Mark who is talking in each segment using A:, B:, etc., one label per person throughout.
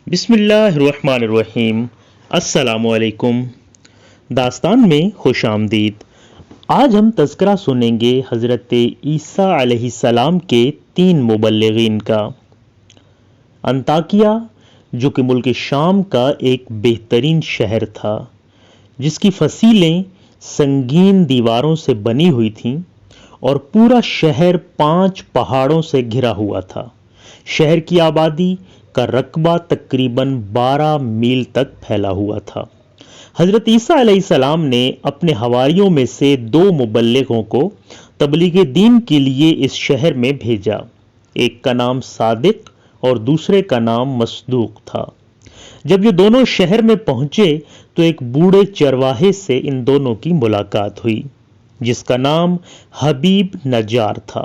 A: بسم اللہ الرحمن الرحیم۔ السلام علیکم۔ داستان میں خوش آمدید۔ آج ہم تذکرہ سنیں گے حضرت عیسیٰ علیہ السلام کے 3 مبلغین کا۔ انطاکیہ، جو کہ ملک شام کا ایک بہترین شہر تھا، جس کی فصیلیں سنگین دیواروں سے بنی ہوئی تھیں اور پورا شہر 5 پہاڑوں سے گھرا ہوا تھا۔ شہر کی آبادی کا رقبہ تقریباً 12 میل تک پھیلا ہوا تھا۔ حضرت عیسیٰ علیہ السلام نے اپنے حواریوں میں سے 2 مبلغوں کو تبلیغ دین کے لیے اس شہر میں بھیجا۔ ایک کا نام صادق اور دوسرے کا نام مصدوق تھا۔ جب یہ دونوں شہر میں پہنچے تو ایک بوڑھے چرواہے سے ان دونوں کی ملاقات ہوئی، جس کا نام حبیب نجار تھا۔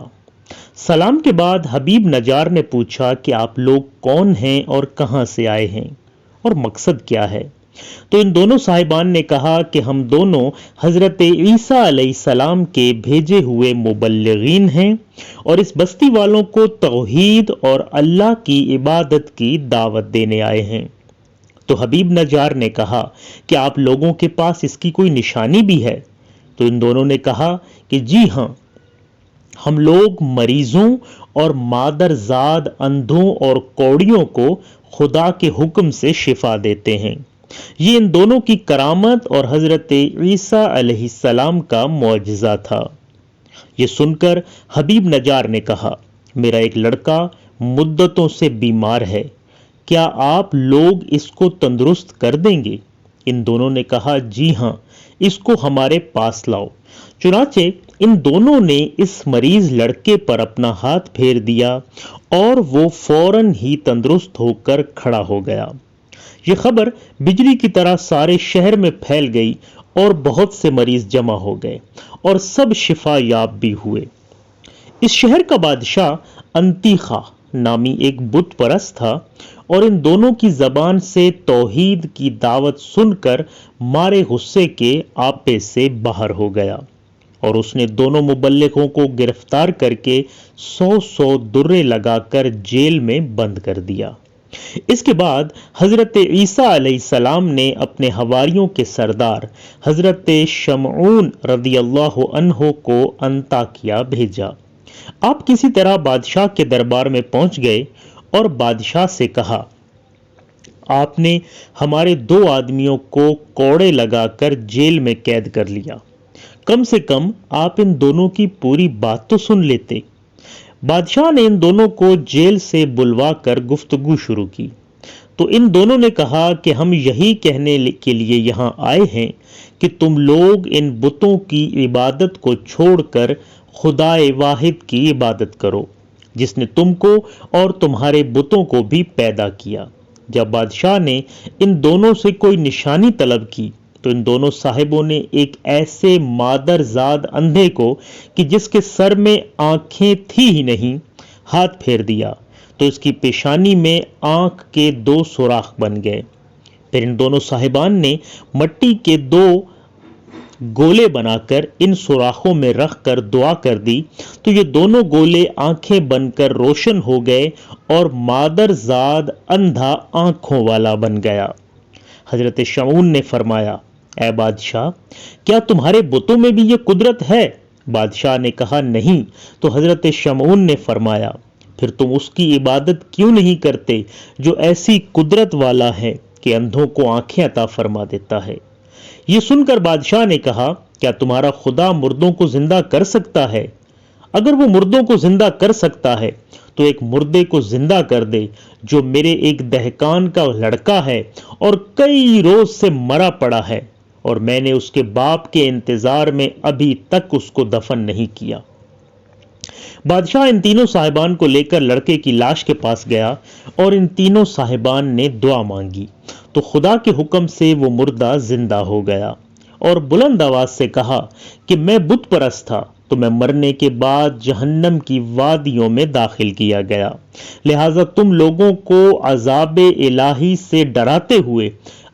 A: سلام کے بعد حبیب نجار نے پوچھا کہ آپ لوگ کون ہیں اور کہاں سے آئے ہیں اور مقصد کیا ہے؟ تو ان دونوں صاحبان نے کہا کہ ہم دونوں حضرت عیسیٰ علیہ السلام کے بھیجے ہوئے مبلغین ہیں اور اس بستی والوں کو توحید اور اللہ کی عبادت کی دعوت دینے آئے ہیں۔ تو حبیب نجار نے کہا کہ آپ لوگوں کے پاس اس کی کوئی نشانی بھی ہے؟ تو ان دونوں نے کہا کہ جی ہاں، ہم لوگ مریضوں اور مادر زاد اندھوں اور کوڑیوں کو خدا کے حکم سے شفا دیتے ہیں۔ یہ ان دونوں کی کرامت اور حضرت عیسیٰ علیہ السلام کا معجزہ تھا۔ یہ سن کر حبیب نجار نے کہا، میرا ایک لڑکا مدتوں سے بیمار ہے، کیا آپ لوگ اس کو تندرست کر دیں گے؟ ان دونوں نے کہا جی ہاں، اس کو ہمارے پاس لاؤ۔ چنانچہ ان دونوں نے اس مریض لڑکے پر اپنا ہاتھ پھیر دیا اور وہ فوراً ہی تندرست ہو کر کھڑا ہو گیا۔ یہ خبر بجلی کی طرح سارے شہر میں پھیل گئی اور بہت سے مریض جمع ہو گئے اور سب شفا یاب بھی ہوئے۔ اس شہر کا بادشاہ انطیخا نامی ایک بت پرست تھا اور ان دونوں کی زبان سے توحید کی دعوت سن کر مارے غصے کے آپے سے باہر ہو گیا اور اس نے دونوں مبلغوں کو گرفتار کر کے 100 درے لگا کر جیل میں بند کر دیا۔ اس کے بعد حضرت عیسیٰ علیہ السلام نے اپنے حواریوں کے سردار حضرت شمعون رضی اللہ عنہ کو انطاکیہ بھیجا۔ آپ کسی طرح بادشاہ کے دربار میں پہنچ گئے اور بادشاہ سے کہا، آپ نے ہمارے 2 آدمیوں کو کوڑے لگا کر جیل میں قید کر لیا، کم سے کم آپ ان دونوں کی پوری بات تو سن لیتے۔ بادشاہ نے ان دونوں کو جیل سے بلوا کر گفتگو شروع کی تو ان دونوں نے کہا کہ ہم یہی کہنے کے لیے یہاں آئے ہیں کہ تم لوگ ان بتوں کی عبادت کو چھوڑ کر خدا واحد کی عبادت کرو، جس نے تم کو اور تمہارے بتوں کو بھی پیدا کیا۔ جب بادشاہ نے ان دونوں سے کوئی نشانی طلب کی تو ان دونوں صاحبوں نے ایک ایسے مادر زاد اندھے کو کہ جس کے سر میں آنکھیں تھی ہی نہیں ہاتھ پھیر دیا تو اس کی پیشانی میں آنکھ کے 2 سوراخ بن گئے۔ پھر ان دونوں صاحبان نے مٹی کے 2 گولے بنا کر ان سوراخوں میں رکھ کر دعا کر دی تو یہ دونوں گولے آنکھیں بن کر روشن ہو گئے اور مادر زاد اندھا آنکھوں والا بن گیا۔ حضرت شمعون نے فرمایا، اے بادشاہ، کیا تمہارے بتوں میں بھی یہ قدرت ہے؟ بادشاہ نے کہا نہیں۔ تو حضرت شمعون نے فرمایا، پھر تم اس کی عبادت کیوں نہیں کرتے جو ایسی قدرت والا ہے کہ اندھوں کو آنکھیں عطا فرما دیتا ہے؟ یہ سن کر بادشاہ نے کہا، کیا تمہارا خدا مردوں کو زندہ کر سکتا ہے؟ اگر وہ مردوں کو زندہ کر سکتا ہے تو ایک مردے کو زندہ کر دے جو میرے ایک دہقان کا لڑکا ہے اور کئی روز سے مرا پڑا ہے اور میں نے اس کے باپ کے انتظار میں ابھی تک اس کو دفن نہیں کیا۔ بادشاہ ان تینوں صاحبان کو لے کر لڑکے کی لاش کے پاس گیا اور ان تینوں صاحبان نے دعا مانگی تو خدا کے حکم سے وہ مردہ زندہ ہو گیا اور بلند آواز سے کہا کہ میں بت پرست تھا تو میں مرنے کے بعد جہنم کی وادیوں میں داخل کیا گیا، لہٰذا تم لوگوں کو عذاب الہی سے ڈراتے ہوئے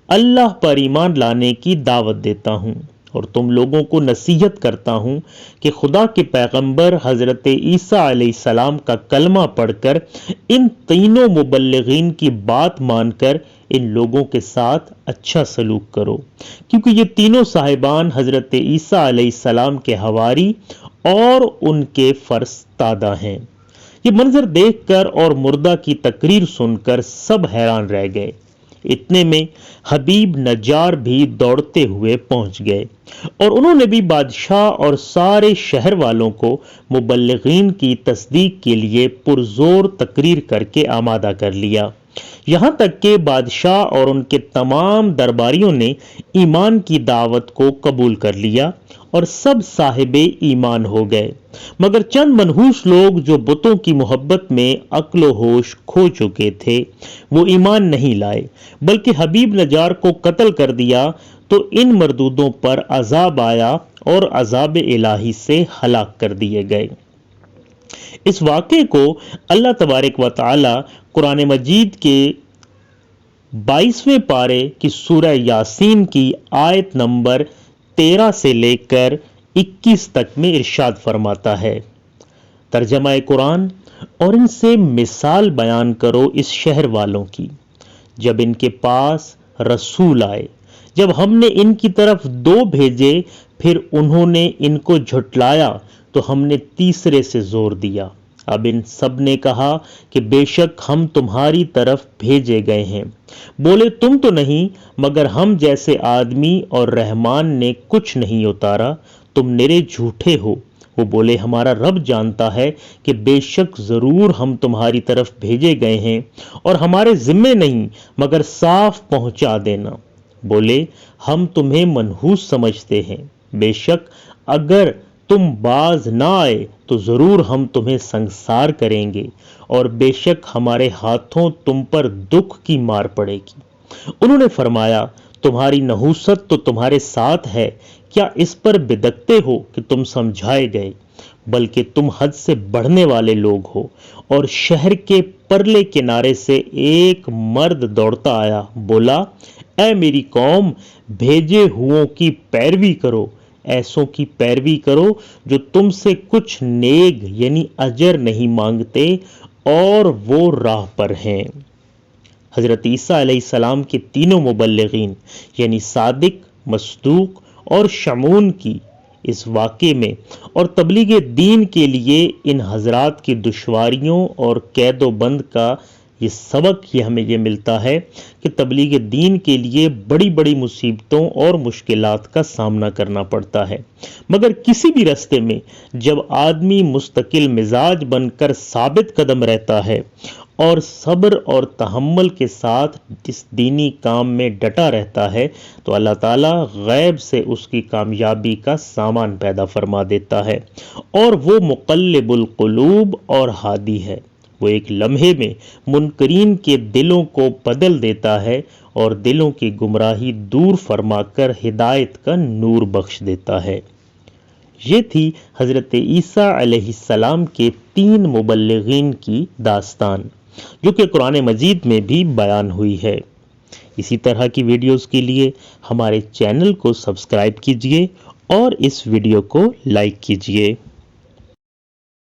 A: اللہ پر ایمان لانے کی دعوت دیتا ہوں اور تم لوگوں کو نصیحت کرتا ہوں کہ خدا کے پیغمبر حضرت عیسیٰ علیہ السلام کا کلمہ پڑھ کر ان تینوں مبلغین کی بات مان کر ان لوگوں کے ساتھ اچھا سلوک کرو، کیونکہ یہ تینوں صاحبان حضرت عیسیٰ علیہ السلام کے حواری اور ان کے فرستادہ ہیں۔ یہ منظر دیکھ کر اور مردہ کی تقریر سن کر سب حیران رہ گئے۔ اتنے میں حبیب نجار بھی دوڑتے ہوئے پہنچ گئے اور انہوں نے بھی بادشاہ اور سارے شہر والوں کو مبلغین کی تصدیق کے لیے پرزور تقریر کر کے آمادہ کر لیا، یہاں تک کہ بادشاہ اور ان کے تمام درباریوں نے ایمان کی دعوت کو قبول کر لیا اور سب صاحب ایمان ہو گئے، مگر چند منحوس لوگ جو بتوں کی محبت میں عقل و ہوش کھو چکے تھے وہ ایمان نہیں لائے، بلکہ حبیب نجار کو قتل کر دیا تو ان مردودوں پر عذاب آیا اور عذاب الہی سے ہلاک کر دیے گئے۔ اس واقعے کو اللہ تبارک و تعالی قرآن مجید کے 22ویں پارے کی سورہ یاسین کی آیت نمبر 13 سے لے کر 21 تک میں ارشاد فرماتا ہے۔ ترجمہ قرآن: اور ان سے مثال بیان کرو اس شہر والوں کی، جب ان کے پاس رسول آئے، جب ہم نے ان کی طرف 2 بھیجے، پھر انہوں نے ان کو جھٹلایا تو ہم نے تیسرے سے زور دیا۔ اب ان سب نے کہا کہ بے شک ہم تمہاری طرف بھیجے گئے ہیں۔ بولے تم تو نہیں مگر ہم جیسے آدمی، اور رحمان نے کچھ نہیں اتارا، تم نرے جھوٹے ہو۔ وہ بولے ہمارا رب جانتا ہے کہ بے شک ضرور ہم تمہاری طرف بھیجے گئے ہیں، اور ہمارے ذمے نہیں مگر صاف پہنچا دینا۔ بولے ہم تمہیں منحوس سمجھتے ہیں، بے شک اگر تم باز نہ آئے تو ضرور ہم تمہیں سنگسار کریں گے، اور بے شک ہمارے ہاتھوں تم پر دکھ کی مار پڑے گی۔ انہوں نے فرمایا تمہاری نحوست تو تمہارے ساتھ ہے، کیا اس پر بدکتے ہو کہ تم سمجھائے گئے؟ بلکہ تم حد سے بڑھنے والے لوگ ہو۔ اور شہر کے پرلے کنارے سے ایک مرد دوڑتا آیا، بولا اے میری قوم، بھیجے ہوں کی پیروی کرو، ایسوں کی پیروی کرو جو تم سے کچھ نیک یعنی اجر نہیں مانگتے اور وہ راہ پر ہیں۔ حضرت عیسیٰ علیہ السلام کے تینوں مبلغین یعنی صادق، مصدوق اور شمعون کی اس واقعے میں اور تبلیغ دین کے لیے ان حضرات کی دشواریوں اور قید و بند کا یہ سبق ہمیں یہ ملتا ہے کہ تبلیغ دین کے لیے بڑی بڑی مصیبتوں اور مشکلات کا سامنا کرنا پڑتا ہے، مگر کسی بھی راستے میں جب آدمی مستقل مزاج بن کر ثابت قدم رہتا ہے اور صبر اور تحمل کے ساتھ اس دینی کام میں ڈٹا رہتا ہے تو اللہ تعالیٰ غیب سے اس کی کامیابی کا سامان پیدا فرما دیتا ہے، اور وہ مقلب القلوب اور ہادی ہے۔ وہ ایک لمحے میں منکرین کے دلوں کو بدل دیتا ہے اور دلوں کی گمراہی دور فرما کر ہدایت کا نور بخش دیتا ہے۔ یہ تھی حضرت عیسیٰ علیہ السلام کے 3 مبلغین کی داستان، جو کہ قرآن مجید میں بھی بیان ہوئی ہے۔ اسی طرح کی ویڈیوز کے لیے ہمارے چینل کو سبسکرائب کیجیے اور اس ویڈیو کو لائک کیجیے۔